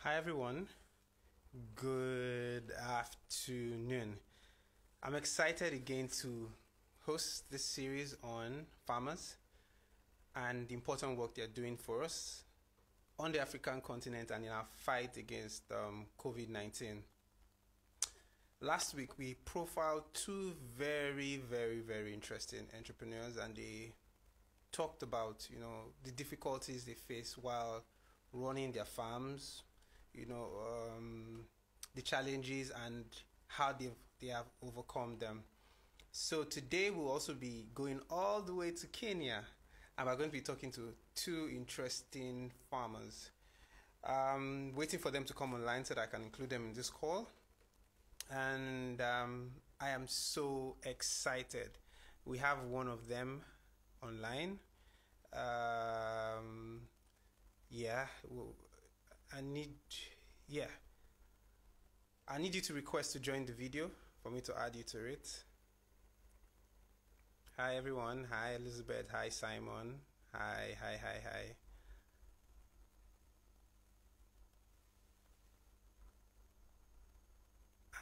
Hi everyone, good afternoon. I'm excited again to host this series on farmers and the important work they're doing for us on the African continent and in our fight against COVID-19. Last week we profiled two very interesting entrepreneurs, and they talked about the difficulties they face while running their farms, you know, the challenges and how they have overcome them. So today we'll also be going all the way to Kenya, and we're going to be talking to two interesting farmers. Waiting for them to come online so that I can include them in this call. And I am so excited. We have one of them online. Yeah, well, I need you to request to join the video for me to add you to it. Hi everyone. Hi Elizabeth. Hi Simon. Hi.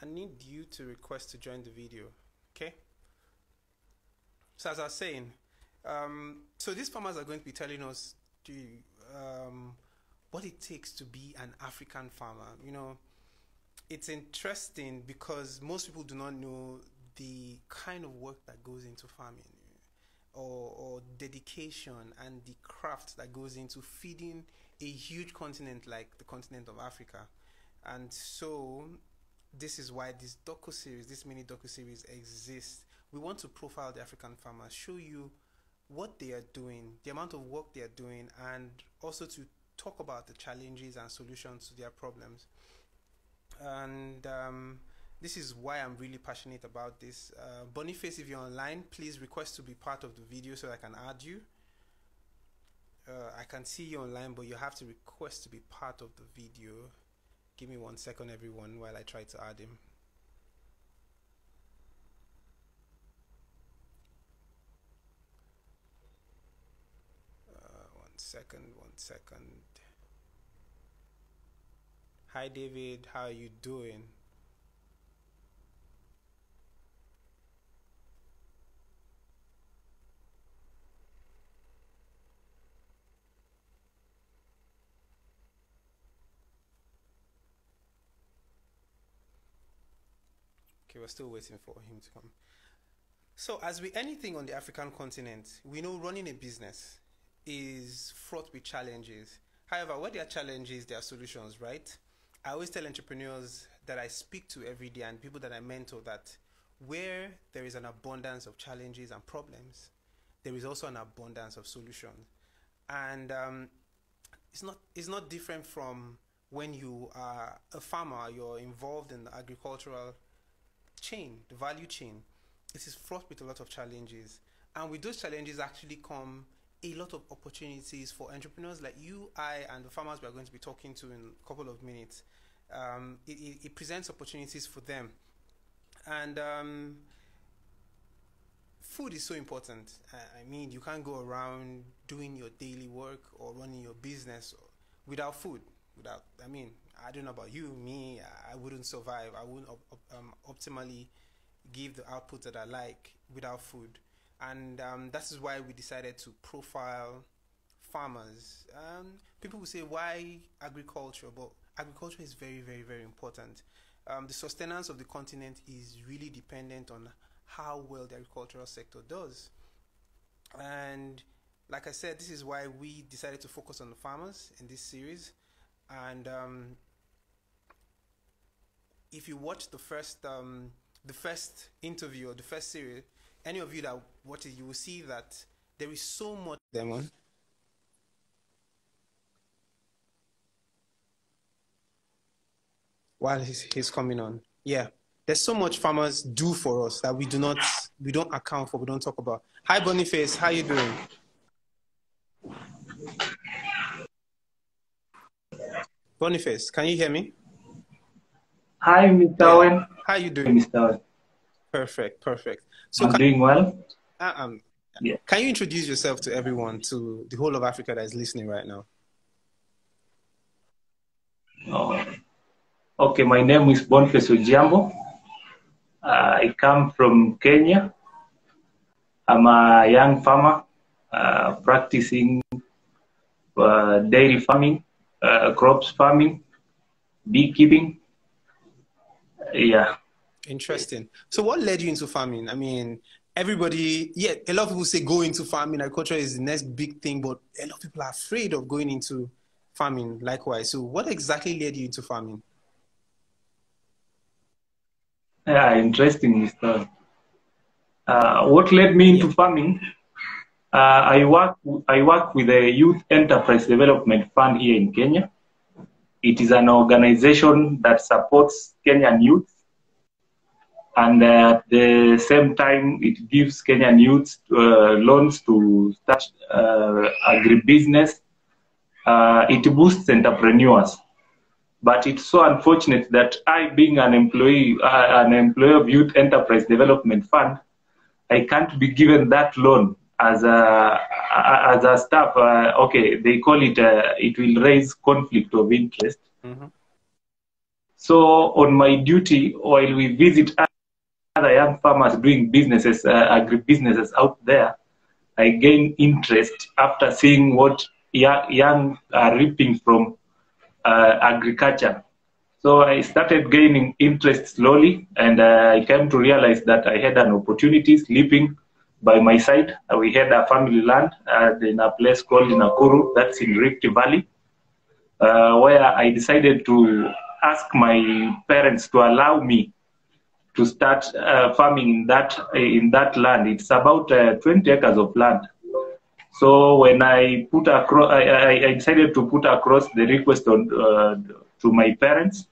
I need you to request to join the video. Okay? So as I was saying, so these farmers are going to be telling us what it takes to be an African farmer. It's interesting because most people do not know the kind of work that goes into farming, or dedication and the craft that goes into feeding a huge continent like the continent of Africa. And so this is why this mini docu-series exists. We want to profile the African farmers, show you what they are doing, the amount of work they are doing, and also to talk about the challenges and solutions to their problems. And this is why I'm really passionate about this. Boniface, if you're online, please request to be part of the video so I can add you. I can see you online, but you have to request to be part of the video. Give me 1 second, everyone, while I try to add him. One second. Hi David, how are you doing? Okay, we're still waiting for him to come. So as with anything on the African continent, we know running a business is fraught with challenges. However, where there are challenges, there are solutions, right? I always tell entrepreneurs that I speak to every day and people that I mentor that where there is an abundance of challenges and problems, there is also an abundance of solutions. And it's not different from when you are a farmer, you're involved in the agricultural chain, the value chain. It is fraught with a lot of challenges, and with those challenges actually come a lot of opportunities for entrepreneurs like you, I, and the farmers we are going to be talking to in a couple of minutes. It presents opportunities for them, and food is so important. I mean, you can't go around doing your daily work or running your business without food. I don't know about you, me, I wouldn't survive. I wouldn't optimally give the output that I like without food. And that is why we decided to profile farmers. People will say, why agriculture? But agriculture is very important. The sustenance of the continent is really dependent on how well the agricultural sector does. And like I said, this is why we decided to focus on the farmers in this series. And if you watch the first interview or the first series, any of you that watch it, you will see that there is so much. Demon. While he's coming on, yeah, there's so much farmers do for us that we don't account for, we don't talk about. Hi Boniface, how you doing? Boniface, can you hear me? Hi, Mr. Owen. How you doing? Mr. Owen. Perfect. So I'm doing well. Yeah. Can you introduce yourself to everyone, to the whole of Africa that is listening right now? Oh, okay, my name is Boniface. I come from Kenya. I'm a young farmer practicing dairy farming, crops farming, beekeeping. Yeah. Interesting. So what led you into farming? I mean, everybody, yeah, a lot of people say go into farming. Agriculture is the next big thing, but a lot of people are afraid of going into farming likewise. So what exactly led you into farming? Yeah, interesting, Mr. What led me into Yeah. farming? I work with the Youth Enterprise Development Fund here in Kenya. It is an organization that supports Kenyan youth, and at the same time, it gives Kenyan youth loans to start agribusiness. It boosts entrepreneurs. But it's so unfortunate that I, being an employee of Youth Enterprise Development Fund, I can't be given that loan as a staff. Okay, they call it. It will raise conflict of interest. Mm-hmm. So on my duty, while we visit other young farmers doing businesses, agribusinesses out there, I gain interest after seeing what young are reaping from agriculture. So I started gaining interest slowly, and I came to realize that I had an opportunity sleeping by my side. We had a family land in a place called Nakuru, that's in Rift Valley, where I decided to ask my parents to allow me to start farming in that land. It's about 20 acres of land. So when I decided to put across the request to my parents.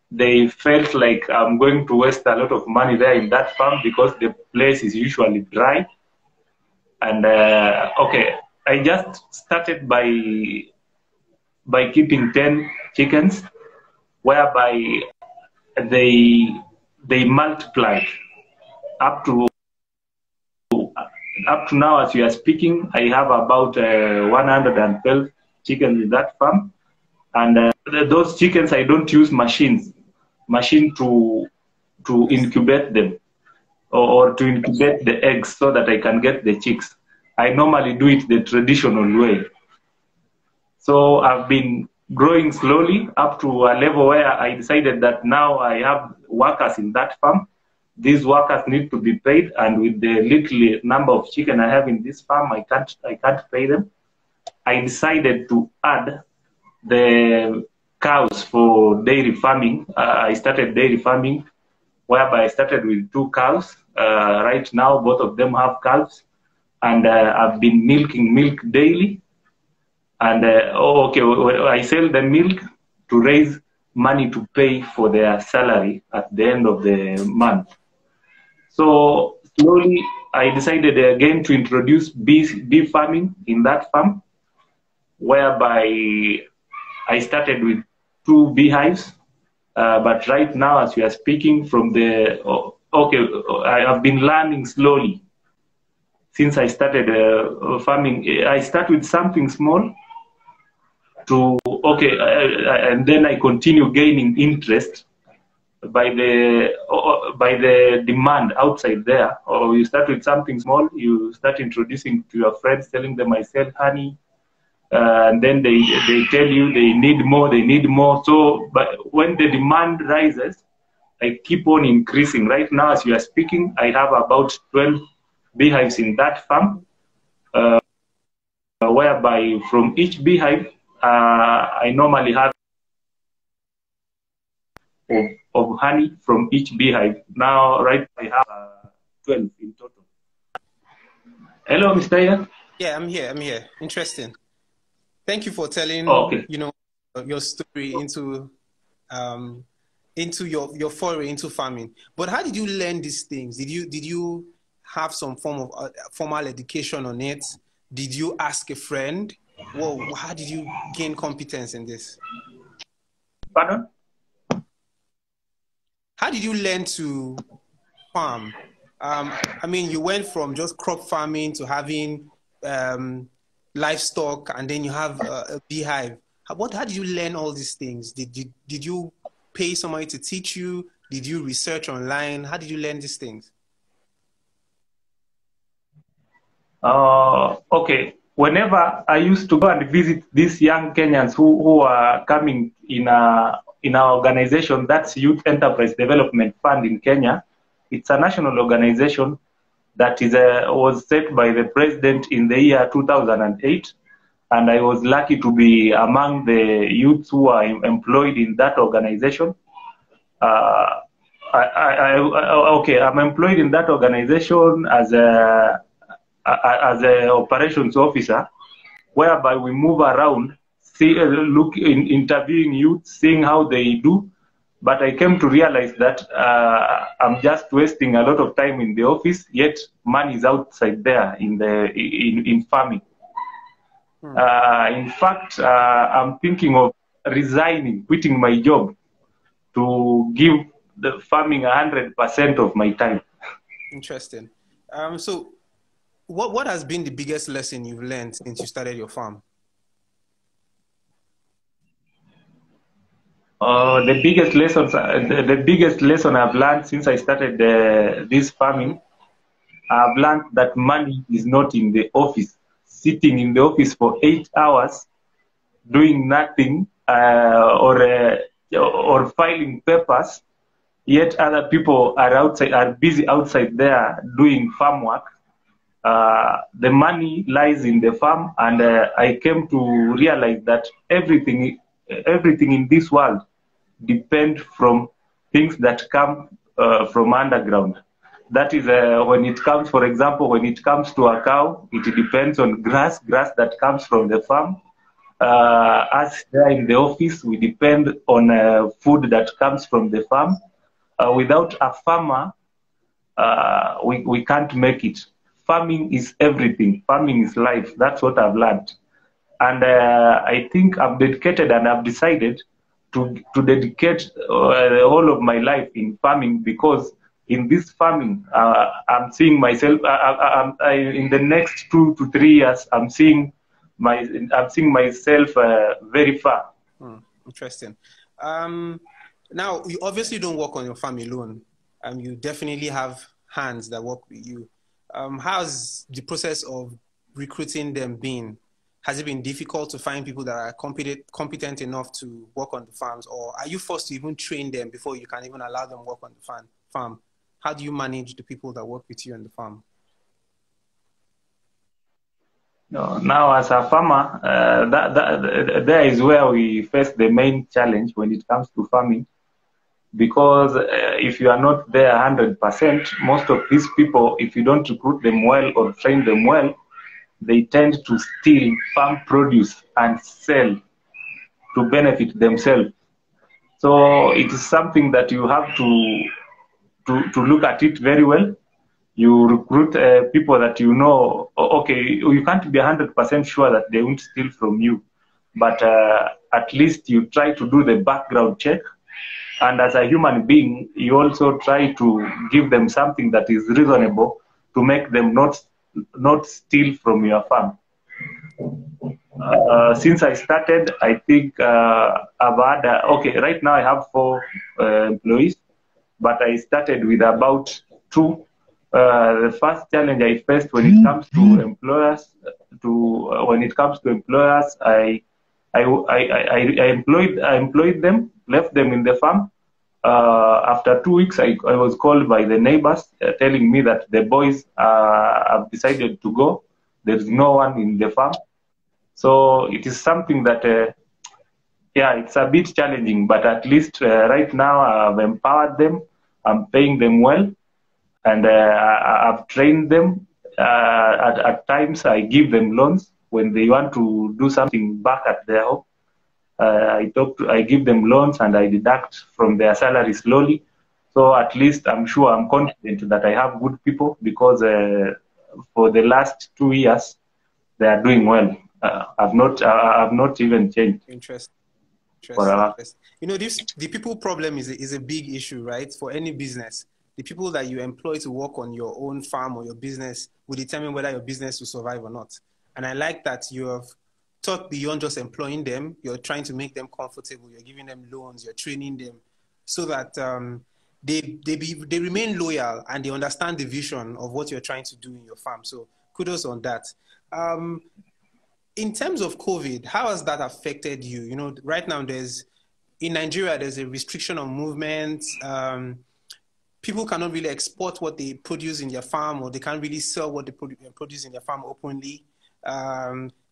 They felt like I'm going to waste a lot of money there in that farm because the place is usually dry. And okay, I just started by keeping 10 chickens, whereby they multiplied up to now. As we are speaking, I have about 112 chickens in that farm, and those chickens I don't use machine to incubate them, or to incubate the eggs so that I can get the chicks. I normally do it the traditional way. So I've been growing slowly up to a level where I decided that now I have workers in that farm. These workers need to be paid, and with the little number of chicken I have in this farm, I can't pay them. I decided to add the cows for dairy farming. I started dairy farming, whereby I started with 2 cows. Right now, both of them have calves, and I've been milking milk daily. And I sell the milk to raise money to pay for their salary at the end of the month. So slowly, I decided again to introduce bee farming in that farm, whereby I started with 2 beehives. But right now, as we are speaking, I have been learning slowly since I started farming. I start with something small and then I continue gaining interest by the demand outside there. Or you start with something small, you start introducing to your friends, telling them I sell honey. And then they tell you they need more. So, but when the demand rises, I keep on increasing. Right now, as you are speaking, I have about 12 beehives in that farm, whereby from each beehive, I normally have of honey from each beehive. Now, right, I have 12 in total. Hello, Mr. Ian. Yeah, I'm here. Interesting. Thank you for telling, your story into your foray into farming. But how did you learn these things? Did you have some form of formal education on it? Did you ask a friend? Well, how did you gain competence in this? Pardon? How did you learn to farm? I mean, you went from just crop farming to having livestock, and then you have a beehive. How did you learn all these things? Did you pay somebody to teach you? Did you research online? How did you learn these things? Okay. Whenever I used to go and visit these young Kenyans who are coming in our organization, that's Youth Enterprise Development Fund in Kenya. It's a national organization that was set by the president in the year 2008, and I was lucky to be among the youths who are employed in that organization. Uh, I'm employed in that organization as a operations officer, whereby we move around, interviewing youth, seeing how they do. But I came to realize that I'm just wasting a lot of time in the office, yet money is outside there in farming. In fact, I'm thinking of resigning, quitting my job to give the farming 100% of my time. Interesting. So what has been the biggest lesson you've learned since you started your farm? The biggest lesson I've learned since I started this farming, I've learned that money is not in the office. Sitting in the office for 8 hours, doing nothing, or filing papers, yet other people are busy outside there doing farm work. The money lies in the farm, and I came to realize that everything in this world depend from things that come from underground. That is when it comes, for example, when it comes to a cow, it depends on grass that comes from the farm. Us there in the office, we depend on food that comes from the farm. Without a farmer, we can't make it. Farming is everything. Farming is life. That's what I've learned. And I think I've dedicated and I've decided to dedicate all of my life in farming, because in this farming, I'm seeing myself, in the next 2 to 3 years, I'm seeing myself very far. Interesting. Now, you obviously don't work on your farm alone. You definitely have hands that work with you. How's the process of recruiting them been? Has it been difficult to find people that are competent enough to work on the farms, or are you forced to even train them before you can even allow them work on the farm? How do you manage the people that work with you on the farm? Now, as a farmer, there is where we face the main challenge when it comes to farming, because if you are not there 100%, most of these people, if you don't recruit them well or train them well, they tend to steal farm produce and sell to benefit themselves. So it is something that you have to look at it very well. You recruit people that you know, okay, you can't be 100% sure that they won't steal from you, but at least you try to do the background check. And as a human being, you also try to give them something that is reasonable to make them not steal from your farm. Since I started, I think I've had, right now I have 4 employees, but I started with about 2. The first challenge I faced when it comes to employers, I employed them, left them in the farm. After 2 weeks, I was called by the neighbors telling me that the boys have decided to go. There's no one in the farm. So it is something that, it's a bit challenging, but at least right now I've empowered them. I'm paying them well, and I've trained them. At times, I give them loans when they want to do something back at their home. I give them loans, and I deduct from their salary slowly. So at least I'm confident that I have good people, because for the last 2 years, they are doing well. I've not even changed. Interesting. The people problem is a big issue, right? For any business, the people that you employ to work on your own farm or your business will determine whether your business will survive or not. And I like that you have thought beyond just employing them. You're trying to make them comfortable. You're giving them loans. You're training them so that they remain loyal and they understand the vision of what you're trying to do in your farm. So kudos on that. In terms of COVID, how has that affected you? You know, right now in Nigeria, there's a restriction on movement. People cannot really export what they produce in their farm, or they can't really sell what they produce in their farm openly.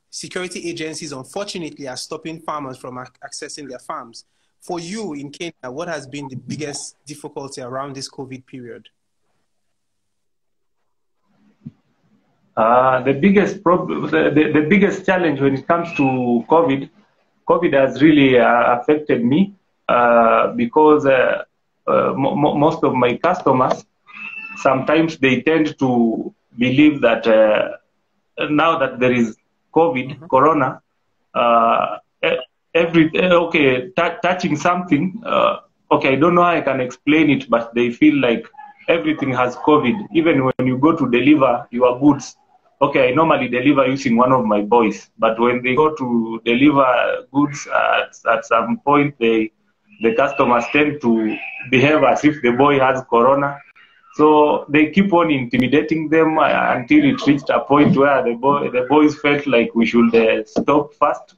Security agencies, unfortunately, are stopping farmers from accessing their farms. For you in Kenya, what has been the biggest difficulty around this COVID period? The biggest problem, the biggest challenge when it comes to COVID has really affected me because most of my customers, sometimes they tend to believe that now that there is COVID, Corona, touching something, I don't know how I can explain it, but they feel like everything has COVID. Even when you go to deliver your goods, I normally deliver using one of my boys, but when they go to deliver goods, at some point, the customers tend to behave as if the boy has Corona. So they keep on intimidating them until it reached a point where the boys felt like we should stop first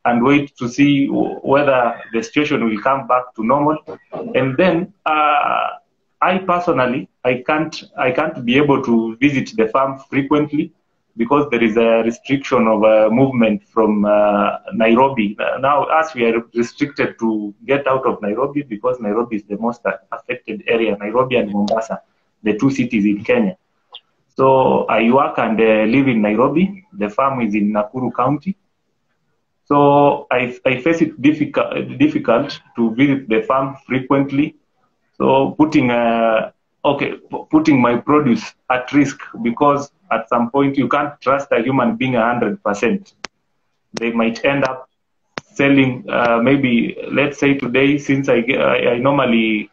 and wait to see whether the situation will come back to normal. And then I personally, I can't be able to visit the farm frequently because there is a restriction of movement from Nairobi. Now, as we are restricted to get out of Nairobi because Nairobi is the most affected area, Nairobi and Mombasa, the two cities in Kenya. So I work and live in Nairobi. The farm is in Nakuru County. So I face it difficult to visit the farm frequently. So putting my produce at risk, because at some point you can't trust a human being 100%. They might end up selling maybe, let's say today, since I normally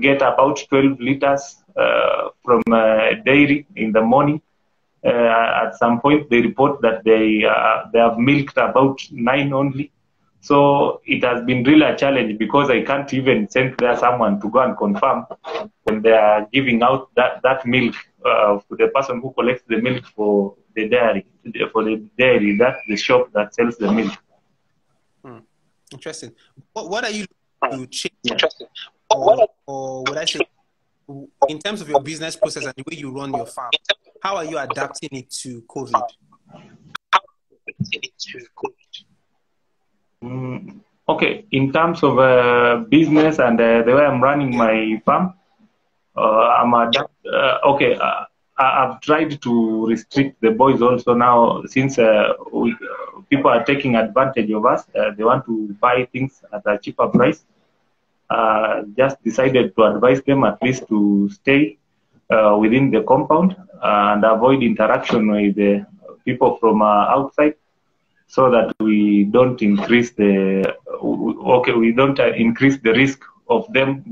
get about 12 liters from dairy in the morning. At some point they report that they have milked about 9 only. So it has been really a challenge because I can't even send there someone to go and confirm when they are giving out that milk to the person who collects the milk for the dairy, that's the shop that sells the milk. Interesting. What are you looking to change? Interesting. Or would I say, in terms of your business process and the way you run your farm, how are you adapting it to COVID? In terms of business and the way I'm running my farm, I've tried to restrict the boys also now, since people are taking advantage of us. They want to buy things at a cheaper price. Just decided to advise them at least to stay within the compound and avoid interaction with the people from outside, so that we don't increase the risk of them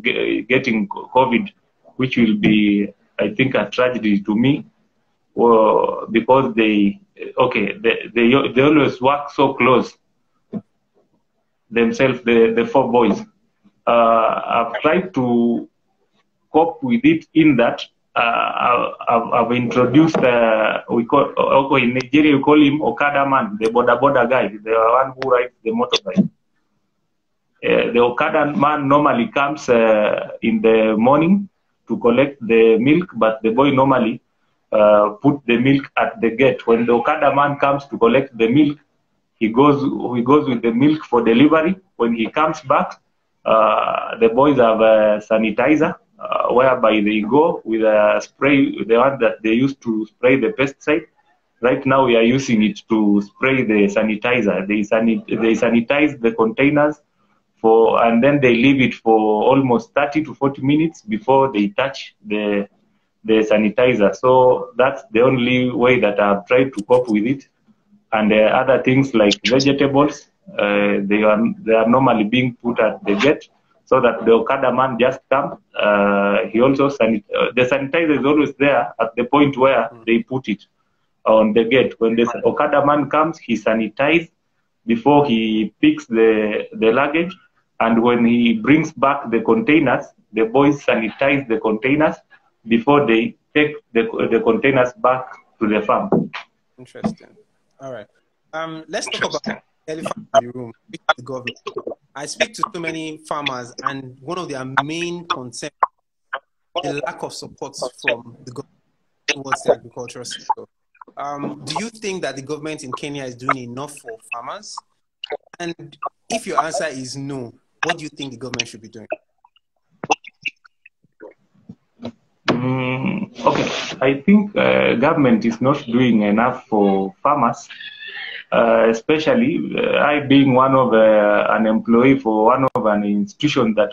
getting COVID, which will be, I think, a tragedy to me, because they always work so close themselves, the 4 boys. I've tried to cope with it in that I've introduced, in Nigeria we call him Okada man, the boda guy, the one who rides the motorbike. The Okada man normally comes in the morning to collect the milk, but the boy normally put the milk at the gate. When the Okada man comes to collect the milk, he goes with the milk for delivery. When he comes back, the boys have a sanitizer, whereby they go with a spray, the one that they used to spray the pesticide. Right now we are using it to spray the sanitizer. They sanitize the containers and then they leave it for almost 30 to 40 minutes before they touch the sanitizer. So that's the only way that I've tried to cope with it. And other things like vegetables, they are normally being put at the gate, so that the Okada man just comes. He also the sanitizer is always there at the point where they put it on the gate. When the Okada man comes, he sanitizes before he picks the luggage. And when he brings back the containers, the boys sanitize the containers before they take the containers back to the farm. Interesting. All right. Let's talk about the elephant in the room, the government. I speak to so many farmers, and one of their main concerns is the lack of support from the government towards the agricultural sector. Do you think that the government in Kenya is doing enough for farmers? And if your answer is no, what do you think the government should be doing? Okay, I think government is not doing enough for farmers, especially I being one of an employee for one of an institution that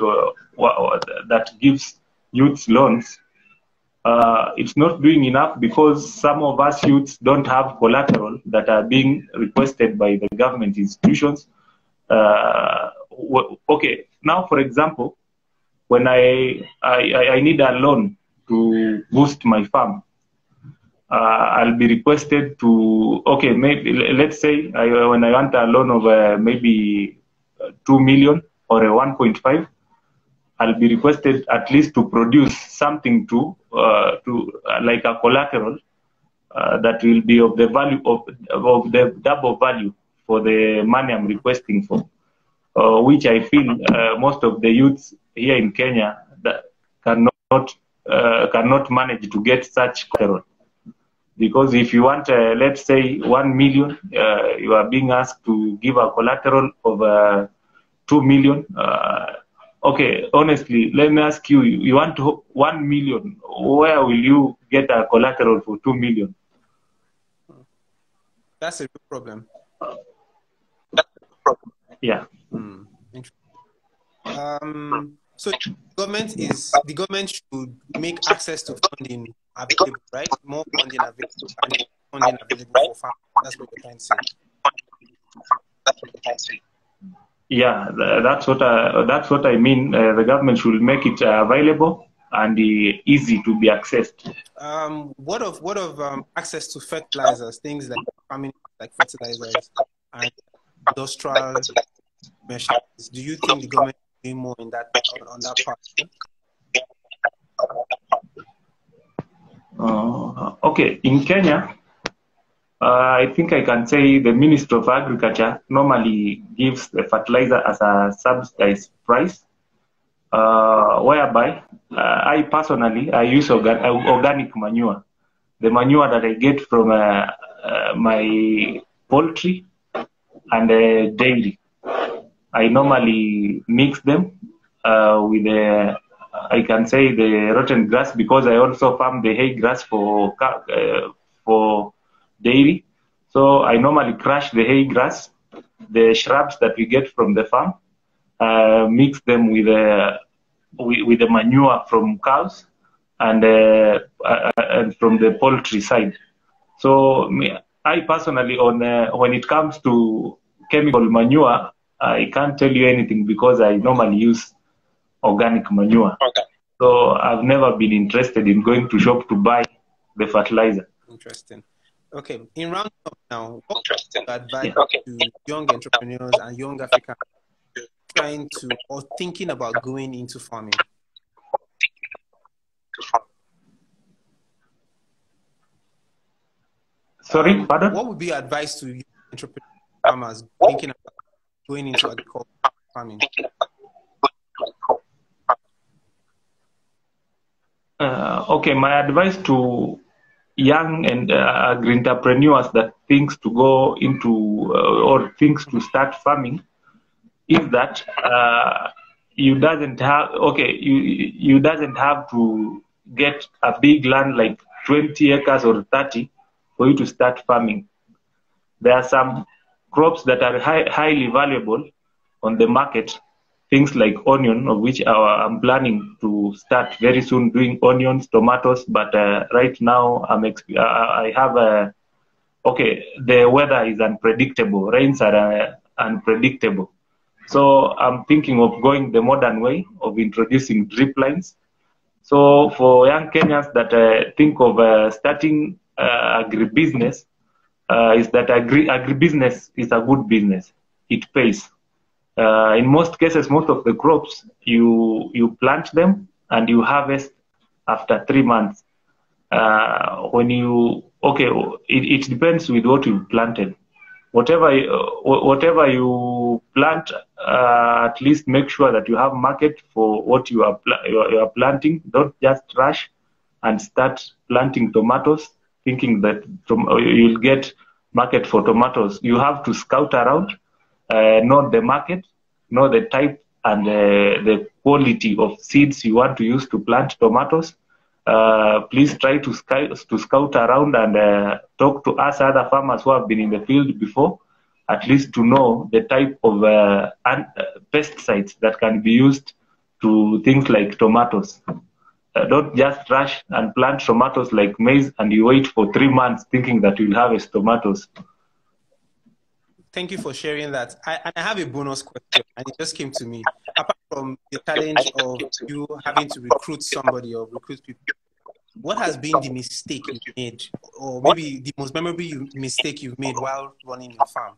that gives youth loans. It's not doing enough because some of us youths don't have collateral that are being requested by the government institutions. Okay, now for example, when I need a loan to boost my farm, I'll be requested to, okay, maybe let's say when I want a loan of maybe 2 million or a 1.5, I'll be requested at least to produce something to like a collateral that will be of the value of the double value for the money I'm requesting for, which I feel most of the youths here in Kenya that cannot manage to get such collateral. Because if you want, let's say, 1 million, you are being asked to give a collateral of 2 million. Okay, honestly, let me ask you, you want 1 million, where will you get a collateral for 2 million? That's a real problem. Yeah. So the government should make access to funding available, right? More funding available, and funding available for farmers. That's what you're trying to say. Yeah, that's what I mean. The government should make it available and easy to be accessed. What of access to fertilizers, things like farming, like fertilizers and industrial measures? Do you think the government is doing more in that on that part? Okay, in Kenya, I think I can say the Ministry of Agriculture normally gives the fertilizer as a subsidized price, whereby I personally use organic manure, the manure that I get from my poultry and dairy. I normally mix them with the, I can say, the rotten grass, because I also farm the hay grass for dairy. So I normally crush the hay grass, the shrubs that we get from the farm, mix them with the manure from cows and from the poultry side. So I personally, when it comes to chemical manure, I can't tell you anything because I normally use organic manure. Okay. So I've never been interested in going to shop to buy the fertilizer. Interesting. Okay, in round up now, what advice to young entrepreneurs and young Africans trying to or thinking about going into farming? Sorry, pardon? What would be your advice to young entrepreneurs, farmers thinking about going into agriculture farming? Okay, my advice to young and agri-entrepreneurs that thinks to go into or thinks to start farming is that you doesn't have to get a big land like 20 acres or 30 for you to start farming. There are some crops that are highly valuable on the market, things like onion, of which I'm planning to start very soon doing onions, tomatoes, but right now I have okay, the weather is unpredictable, rains are unpredictable. So I'm thinking of going the modern way of introducing drip lines. So for young Kenyans that think of starting agribusiness, is that agribusiness is a good business. it pays. In most cases, most of the crops, you plant them and you harvest after 3 months. It depends with what you planted. Whatever you plant, at least make sure that you have market for what you are planting. Don't just rush and start planting tomatoes thinking that you'll get market for tomatoes. You have to scout around, know the market, know the type and the quality of seeds you want to use to plant tomatoes. Please try to scout around and talk to us other farmers who have been in the field before, at least to know the type of pesticides that can be used to things like tomatoes. Don't just rush and plant tomatoes like maize and you wait for 3 months thinking that you'll harvest tomatoes. Thank you for sharing that. I have a bonus question, and it just came to me. Apart from the challenge of you having to recruit somebody or recruit people, what has been the mistake you've made, or maybe the most memorable mistake you've made while running your farm?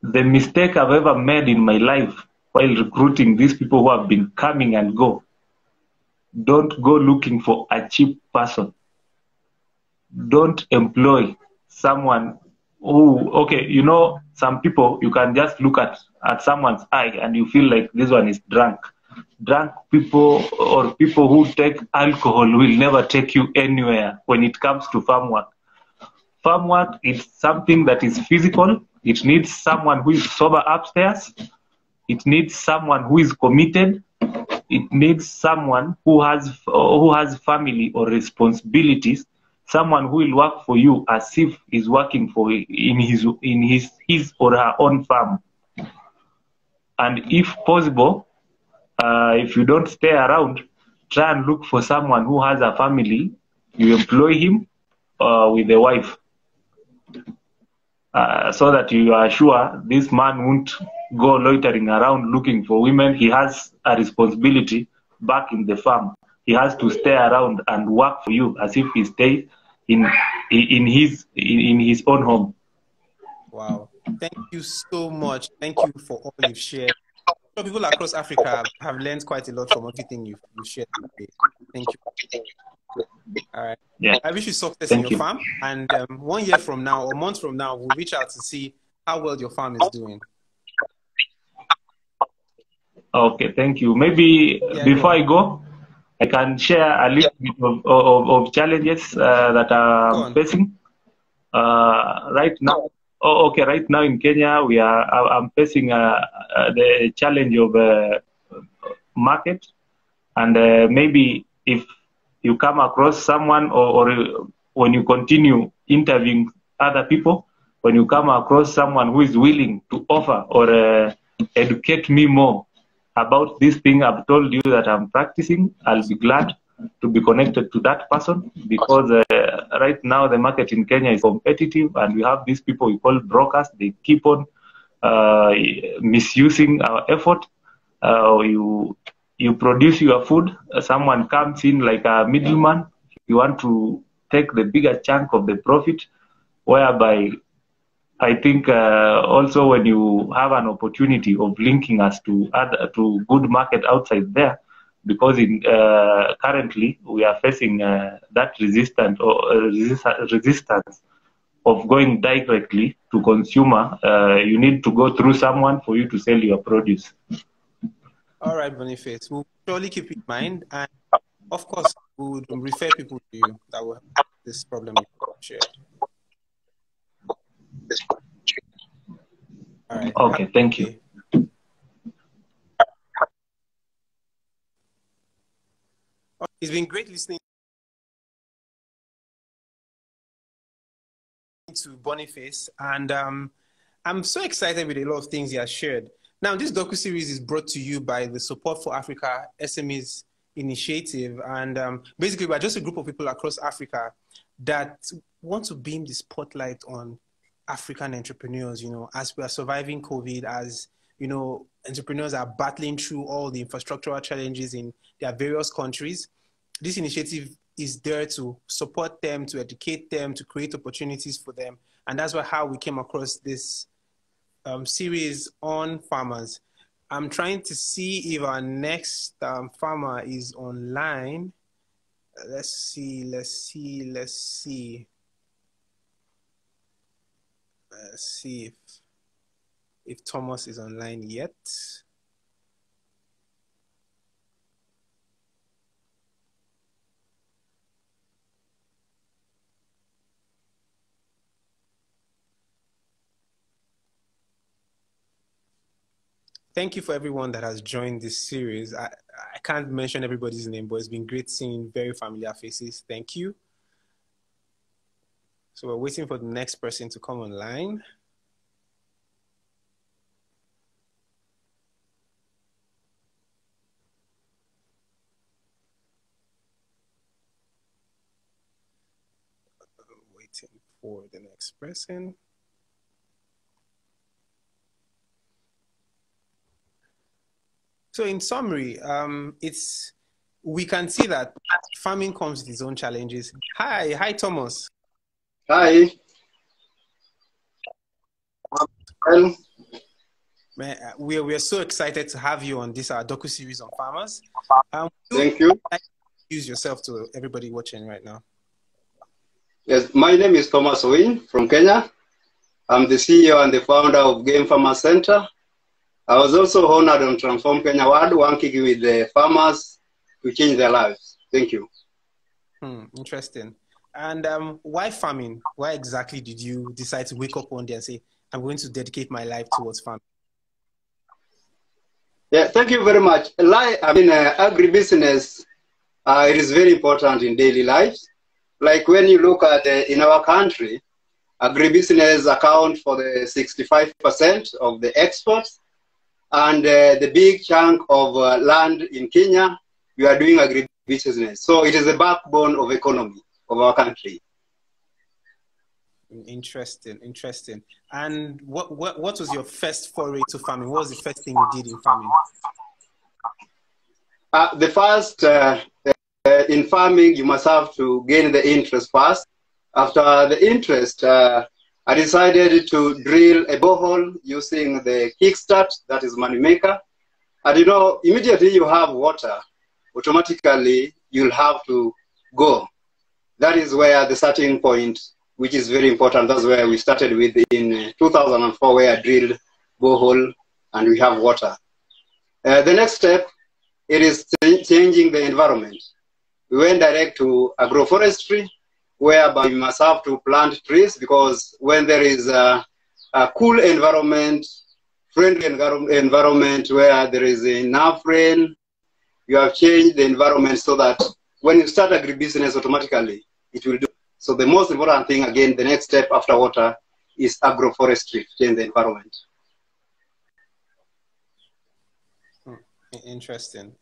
The mistake I've ever made in my life while recruiting these people who have been coming and go. Don't go looking for a cheap person. Don't employ someone who, okay, you know, some people, you can just look at someone's eye and you feel like this one is drunk. Drunk people or people who take alcohol will never take you anywhere when it comes to farm work. Farm work is something that is physical. It needs someone who is sober upstairs. It needs someone who is committed. It needs someone who has family or responsibilities. Someone who will work for you as if he's working for in his or her own farm. And if possible, if you don't stay around, try and look for someone who has a family. You employ him with a wife, so that you are sure this man won't go loitering around looking for women. He has a responsibility back in the farm. He has to stay around and work for you as if he stays in his own home. Wow. Thank you so much. Thank you for all you've shared. So people across Africa have learned quite a lot from everything you've shared today. Thank you. All right. Yeah. I wish you success in your farm. And 1 year from now or months from now, we'll reach out to see how well your farm is doing. Okay, thank you. Maybe before I go, I can share a little bit of challenges that I'm facing right now. Okay, right now in Kenya, I'm facing the challenge of market, and maybe if you come across someone or when you continue interviewing other people, when you come across someone who is willing to offer or educate me more about this thing I've told you that I'm practicing, I'll be glad to be connected to that person, because right now the market in Kenya is competitive and we have these people we call brokers. They keep on misusing our effort. You produce your food, someone comes in like a middleman. You want to take the bigger chunk of the profit, whereby I think also when you have an opportunity of linking us to good market outside there, because currently we are facing that resistance of going directly to consumer. You need to go through someone for you to sell your produce. All right, Boniface. We'll surely keep it in mind, and of course, we would refer people to you that will help this problem you shared. All right. Okay, thank you. It's been great listening to Boniface, and I'm so excited with a lot of things he has shared. Now, this docuseries is brought to you by the Support for Africa SMEs initiative, and basically we're just a group of people across Africa that want to beam the spotlight on African entrepreneurs, as we are surviving COVID, as, entrepreneurs are battling through all the infrastructural challenges in their various countries. This initiative is there to support them, to educate them, to create opportunities for them, and And that's how we came across this series on farmers. I'm trying to see if our next farmer is online. Let's see if Thomas is online yet. Thank you for everyone that has joined this series. I can't mention everybody's name, but it's been great seeing very familiar faces. Thank you. So we're waiting for the next person to come online. Waiting for the next person. So in summary, we can see that farming comes with its own challenges. Hi, Thomas. Hi. Well, Man, we're so excited to have you on this docu-series on farmers. Thank you. Introduce yourself to everybody watching right now. Yes, my name is Thomas Win from Kenya. I'm the CEO and the founder of Game Farmer Center. I was also honored on Transform Kenya Award, working with the farmers to change their lives. Thank you. Interesting. And why farming? Why exactly did you decide to wake up one day and say, I'm going to dedicate my life towards farming? Yeah, thank you very much. Agribusiness, it is very important in daily life. Like when you look at in our country, agribusiness account for the 65% of the exports. And the big chunk of land in Kenya, we are doing agribusiness. So it is the backbone of economy of our country. Interesting. And what was your first foray to farming? What was the first thing you did in farming? The first, in farming, you must have to gain the interest first. After the interest, I decided to drill a borehole using the kickstart, that is Moneymaker. And you know, immediately you have water, automatically you'll have to go. That is where the starting point, which is very important, that's where we started with in 2004, where I drilled borehole and we have water. The next step, it is changing the environment. We went direct to agroforestry, whereby we must have to plant trees, because when there is a cool environment, friendly environment where there is enough rain, you have changed the environment so that when you start agribusiness, automatically it will do. So the most important thing, again, the next step after water is agroforestry, to change the environment. Interesting.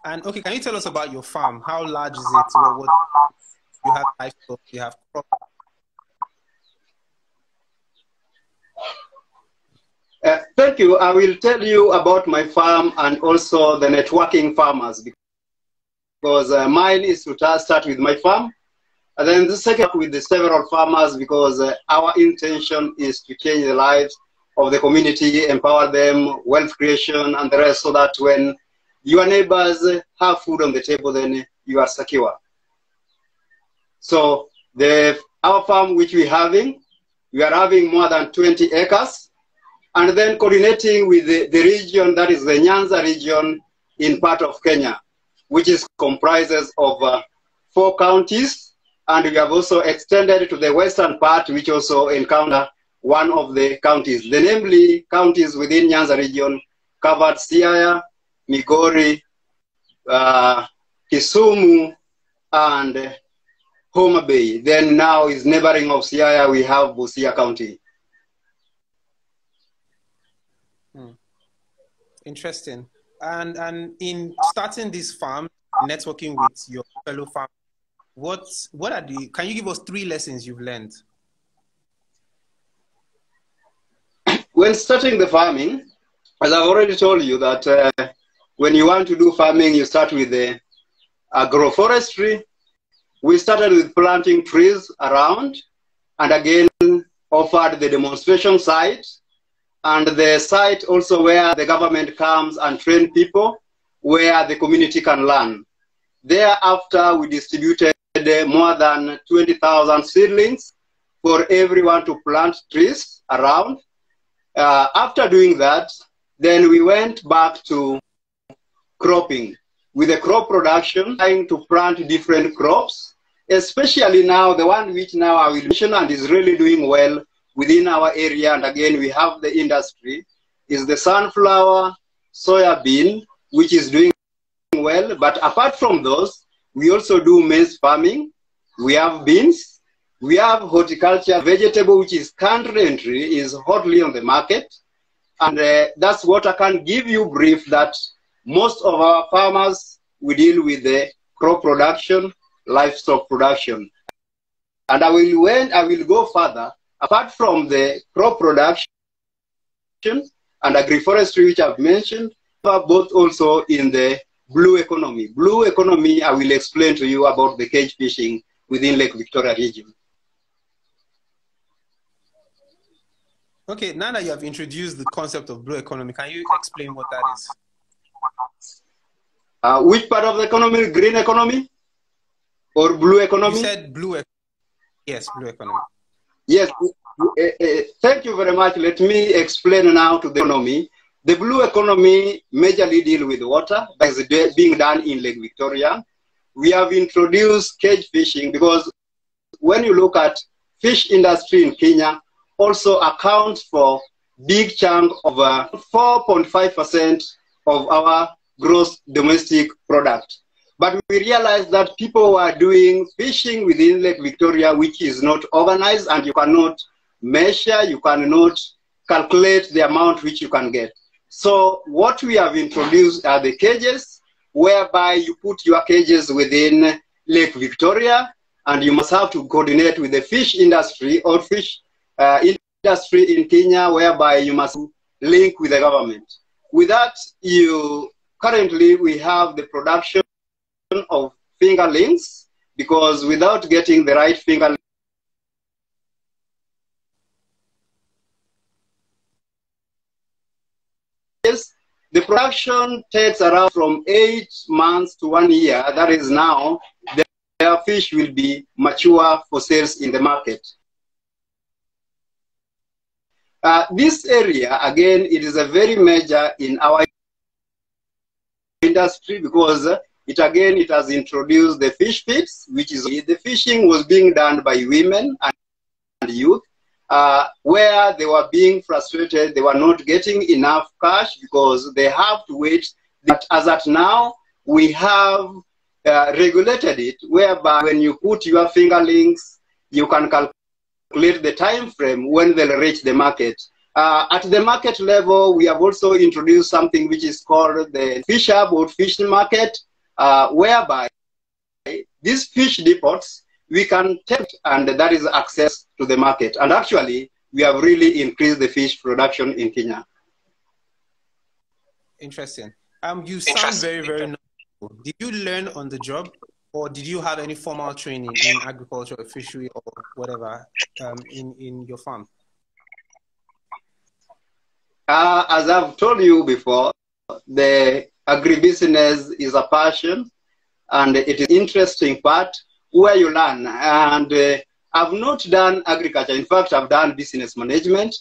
And okay, can you tell us about your farm? How large is it? What you have livestock, you have crops? Thank you. I will tell you about my farm and also the networking farmers, because mine is to start with my farm, and then the second with the several farmers, because our intention is to change the lives of the community, empower them, wealth creation and the rest, so that when your neighbors have food on the table, then you are secure. So our farm which we are having more than 20 acres, and then coordinating with the region, that is the Nyanza region in part of Kenya, which is comprises of 4 counties, and we have also extended to the western part, which also encounter one of the counties. The namely counties within Nyanza region covered Siaya, Migori, Kisumu, and Homa Bay. Then now is neighboring of Siaya, we have Busia County. Interesting. And in starting this farm, networking with your fellow farmers, can you give us 3 lessons you've learned? When starting the farming, as I've already told you that when you want to do farming, you start with the agroforestry. We started with planting trees around, and again, offered the demonstration site and the site also where the government comes and train people where the community can learn. Thereafter, we distributed more than 20,000 seedlings for everyone to plant trees around. After doing that, then we went back to cropping with the crop production, trying to plant different crops, especially now the one which now I will mention and is really doing well within our area, and again we have the industry, is the sunflower, soya bean, which is doing well. But apart from those, we also do maize farming, we have beans, we have horticulture, vegetable, which is currently is hotly on the market. And that's what I can give you brief, that most of our farmers, we deal with the crop production, livestock production. And I will go further. Apart from the crop production and agroforestry, which I've mentioned, both also in the blue economy. Blue economy, I will explain to you about the cage fishing within Lake Victoria region. Okay, now that you have introduced the concept of blue economy, can you explain what that is? Which part of the economy? Green economy or blue economy? You said blue economy. Yes, blue economy. Yes, thank you very much. Let me explain now to the economy. The blue economy majorly deal with water, that is being done in Lake Victoria. We have introduced cage fishing because when you look at fish industry in Kenya, also accounts for big chunk of 4.5% of our gross domestic product. But we realized that people were doing fishing within Lake Victoria, which is not organized, and you cannot measure, you cannot calculate the amount which you can get. So what we have introduced are the cages, whereby you put your cages within Lake Victoria, and you must have to coordinate with the fish industry or fish industry in Kenya, whereby you must link with the government. With that, currently we have the production of fingerlings, because without getting the right fingerlings, the production takes around from 8 months to 1 year. That is now, their fish will be mature for sales in the market. This area, again, it is a very major in our industry, because it has introduced the fish pits, which is the fishing was being done by women and youth, where they were being frustrated. They were not getting enough cash because they have to wait. But as at now, we have regulated it, whereby when you put your fingerlings, you can calculate the time frame when they'll reach the market. At the market level, we have also introduced something which is called the fish hub or fish market, whereby these fish depots we can take, and that is access to the market. And actually, we have really increased the fish production in Kenya. Interesting. You sound very, very knowledgeable. Did you learn on the job, or did you have any formal training in agriculture, or fishery, or whatever in your farm? As I've told you before, the agribusiness is a passion, and it is an interesting part where you learn. And I've not done agriculture. In fact, I've done business management.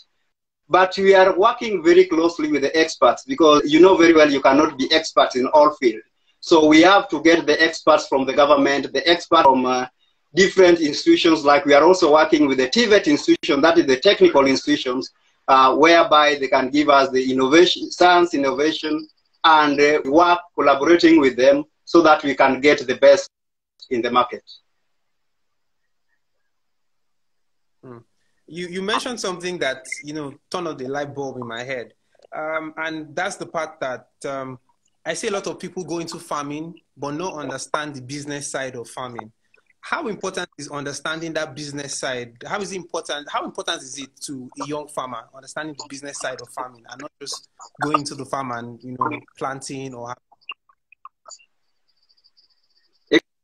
But we are working very closely with the experts, because you know very well you cannot be experts in all fields. So we have to get the experts from the government, the experts from different institutions. Like we are also working with the TVET institution, that is the technical institutions, whereby they can give us the innovation, science innovation, and work collaborating with them so that we can get the best in the market. You mentioned something that, turned on the light bulb in my head. And that's the part that I see a lot of people go into farming, but not understand the business side of farming. How important is understanding that business side? How important is it to a young farmer, understanding the business side of farming and not just going to the farm and, planting or...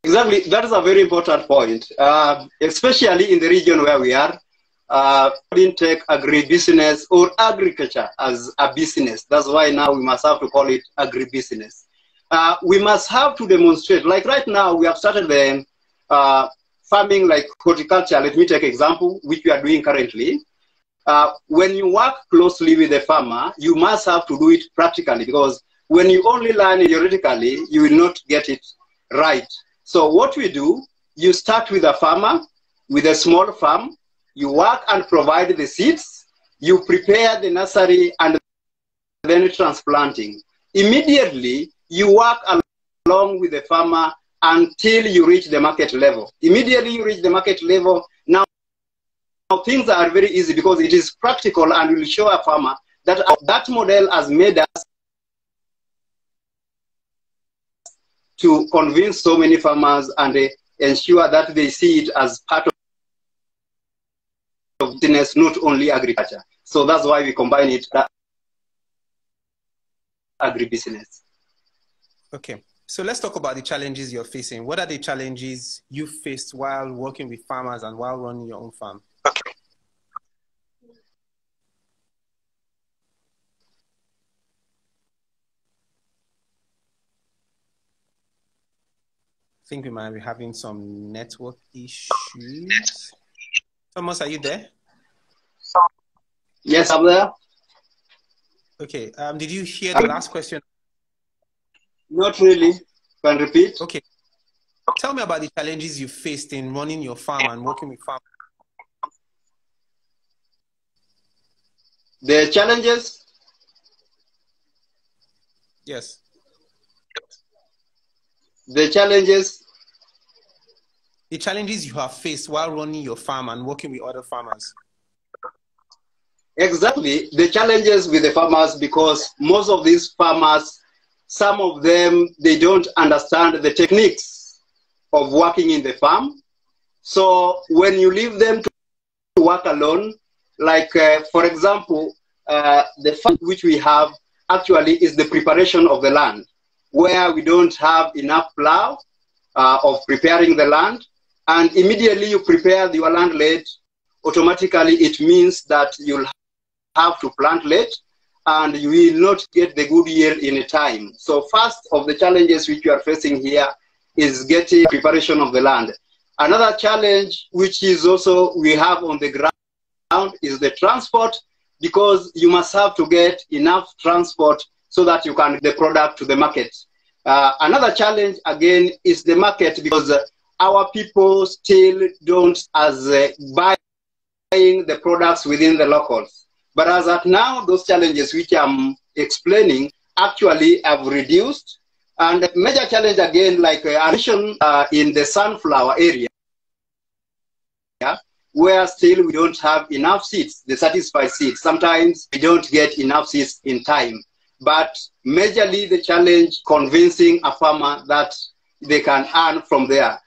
Exactly. That is a very important point, especially in the region where we are. didn't take agribusiness or agriculture as a business. That's why now we must have to call it agribusiness. We must have to demonstrate, like right now we have started the farming like horticulture. Let me take example, which we are doing currently. When you work closely with the farmer, you must have to do it practically, because when you only learn it theoretically, you will not get it right. So what we do, you start with a farmer, with a small farm, you work and provide the seeds, you prepare the nursery and then transplanting. Immediately, you work along with the farmer until you reach the market level. Immediately you reach the market level, now things are very easy because it is practical and will show a farmer that that model has made us to convince so many farmers and ensure that they see it as part of business, not only agriculture. So that's why we combine it, agribusiness. Okay, so let's talk about the challenges you're facing. What are the challenges you faced while working with farmers and while running your own farm? Okay. I think we might be having some network issues. Thomas, are you there? Yes, I'm there. Okay, did you hear the last question? Not really. Can you repeat? Okay. Tell me about the challenges you faced in running your farm and working with farmers. The challenges? Yes. The challenges? The challenges you have faced while running your farm and working with other farmers. Exactly. The challenges with the farmers, because most of these farmers, some of them, they don't understand the techniques of working in the farm. So when you leave them to work alone, like for example, the farm which we have actually is the preparation of the land, where we don't have enough plow of preparing the land, and immediately you prepare your land late, automatically it means that you'll have to plant late and you will not get the good yield in a time. So first of the challenges which you are facing here is getting preparation of the land. Another challenge which is also we have on the ground is the transport, because you must have to get enough transport so that you can get the product to the market. Another challenge again is the market, because our people still don't buying the products within the locals. But as at now, those challenges which I'm explaining actually have reduced. And the major challenge again, like addition in the sunflower area, where still we don't have enough seeds, the satisfied seeds. Sometimes we don't get enough seeds in time. But majorly the challenge convincing a farmer that they can earn from there.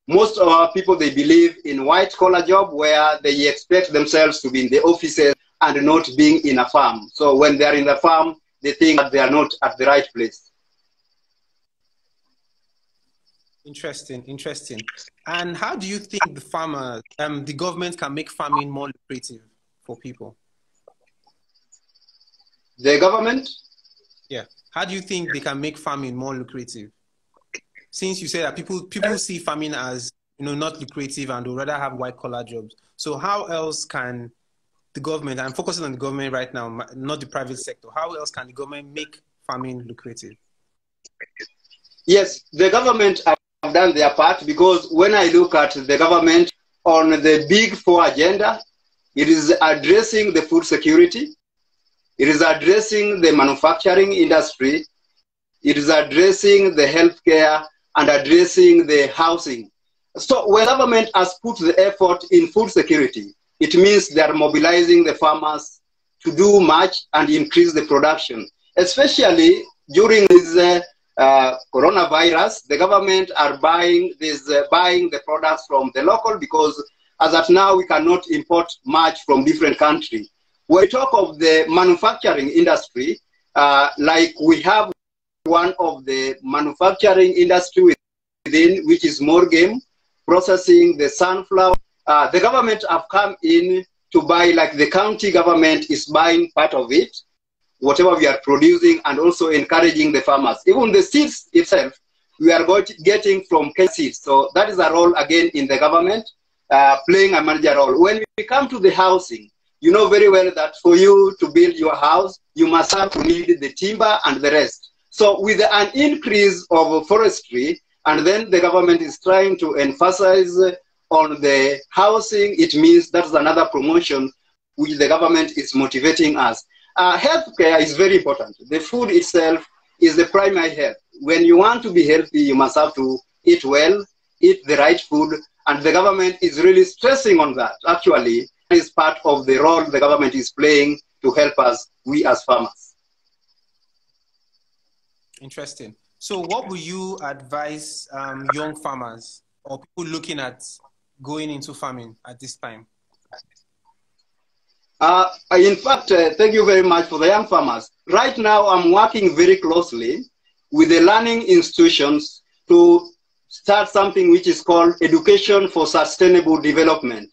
Most of our people, they believe in white-collar job where they expect themselves to be in the offices and not being in a farm. So when they're in the farm, they think that they are not at the right place. Interesting, interesting. And how do you think the farmer, the government can make farming more lucrative for people? The government? Yeah. How do you think they can make farming more lucrative? Since you say that people see farming as, not lucrative and would rather have white-collar jobs. So how else can the government, I'm focusing on the government right now, not the private sector, how else can the government make farming lucrative? Yes, the government have done their part, because when I look at the government on the Big Four agenda, it is addressing the food security, it is addressing the manufacturing industry, it is addressing the healthcare, and addressing the housing. So when government has put the effort in food security, it means they are mobilizing the farmers to do much and increase the production. Especially during this coronavirus, the government are buying the products from the local, because as at now we cannot import much from different countries. When we talk of the manufacturing industry, like we have one of the manufacturing industry within, which is more game processing the sunflower. The government have come in to buy, like the county government is buying part of it, whatever we are producing, and also encouraging the farmers. Even the seeds itself, we are getting from Kenya seeds. So that is a role, again, in the government, playing a major role. When we come to the housing, you know very well that for you to build your house, you must have to need the timber and the rest. So with an increase of forestry, and then the government is trying to emphasize on the housing, it means that's another promotion which the government is motivating us. Healthcare is very important. The food itself is the primary health. When you want to be healthy, you must have to eat well, eat the right food, and the government is really stressing on that. Actually, it is part of the role the government is playing to help us, we as farmers. Interesting. So what would you advise young farmers or people looking at going into farming at this time? In fact, thank you very much for the young farmers. Right now, I'm working very closely with the learning institutions to start something which is called Education for Sustainable Development.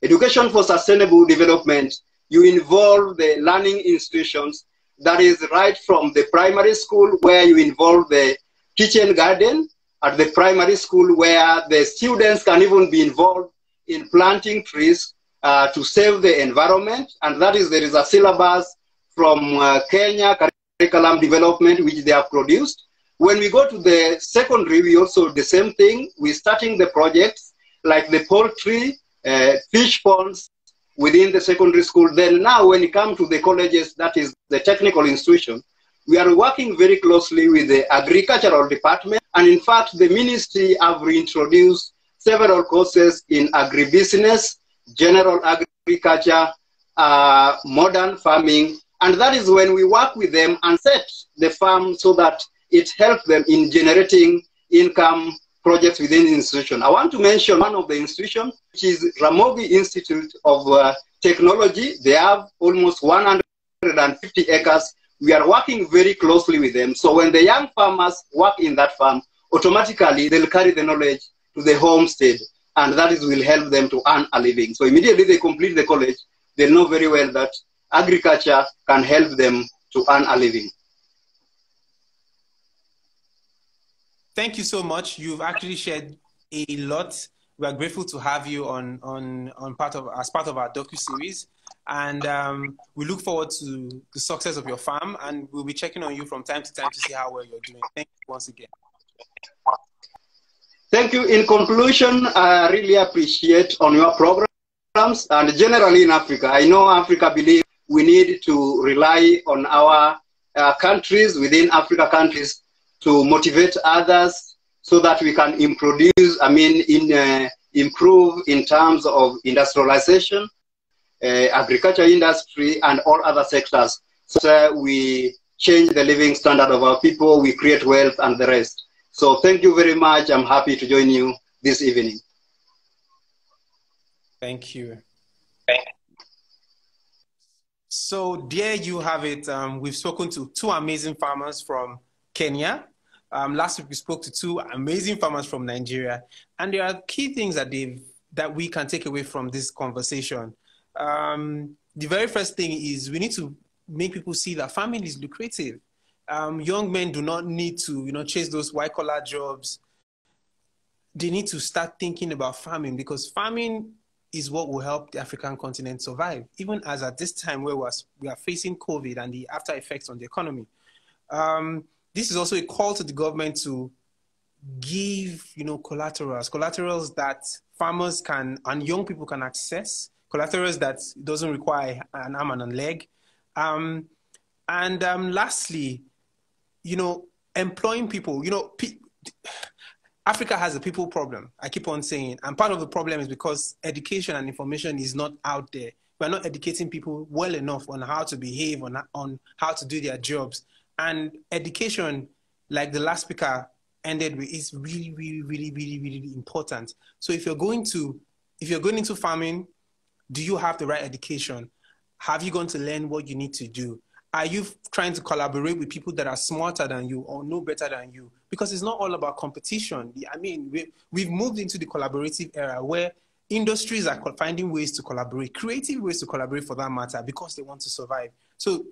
Education for Sustainable Development, you involve the learning institutions, that is right from the primary school where you involve the kitchen garden, at the primary school where the students can even be involved in planting trees to save the environment. And that is, there is a syllabus from Kenya curriculum development which they have produced. When we go to the secondary, we also do the same thing. We're starting the projects like the poultry, fish ponds within the secondary school. Then now when it comes to the colleges, that is the technical institution, we are working very closely with the agricultural department. And in fact, the ministry have reintroduced several courses in agribusiness, general agriculture, modern farming. And that is when we work with them and set the farm so that it helps them in generating income projects within the institution. I want to mention one of the institutions, which is Ramogi Institute of Technology. They have almost 150 acres. We are working very closely with them. So when the young farmers work in that farm, automatically they'll carry the knowledge to the homestead, and that is will help them to earn a living. So immediately they complete the college, they know very well that agriculture can help them to earn a living. Thank you so much. You've actually shared a lot. We are grateful to have you as part of our docu-series. And we look forward to the success of your farm, and we'll be checking on you from time to time to see how well you're doing. Thank you once again. Thank you. In conclusion, I really appreciate on your programs, and generally in Africa. I know Africa believes we need to rely on our countries, within Africa countries, to motivate others so that we can improve in terms of industrialization, agriculture industry, and all other sectors. So we change the living standard of our people, we create wealth and the rest. So thank you very much. I'm happy to join you this evening. Thank you. So there you have it. We've spoken to two amazing farmers from Kenya. Last week we spoke to two amazing farmers from Nigeria. And there are key things that we can take away from this conversation. The very first thing is we need to make people see that farming is lucrative. Young men do not need to, chase those white-collar jobs. They need to start thinking about farming, because farming is what will help the African continent survive, even as at this time where we are facing COVID and the after effects on the economy. This is also a call to the government to give, collaterals that farmers can and young people can access, collaterals that doesn't require an arm and a leg. Lastly, employing people. Africa has a people problem, I keep on saying. And part of the problem is because education and information is not out there. We're not educating people well enough on how to behave, on how to do their jobs. And education, like the last speaker ended with, is really, really, really, really, really important. So if you're going into farming, do you have the right education? Have you gone to learn what you need to do? Are you trying to collaborate with people that are smarter than you or know better than you? Because it's not all about competition. I mean, we've moved into the collaborative era where industries are finding ways to collaborate, creative ways to collaborate for that matter, because they want to survive. So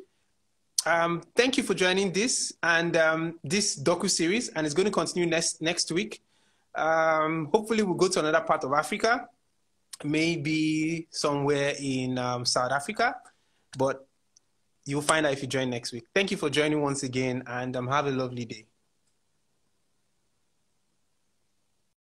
thank you for joining this and this docu-series, and it's going to continue next week. Hopefully we'll go to another part of Africa, maybe somewhere in South Africa, but you'll find out if you join next week. Thank you for joining once again, and have a lovely day.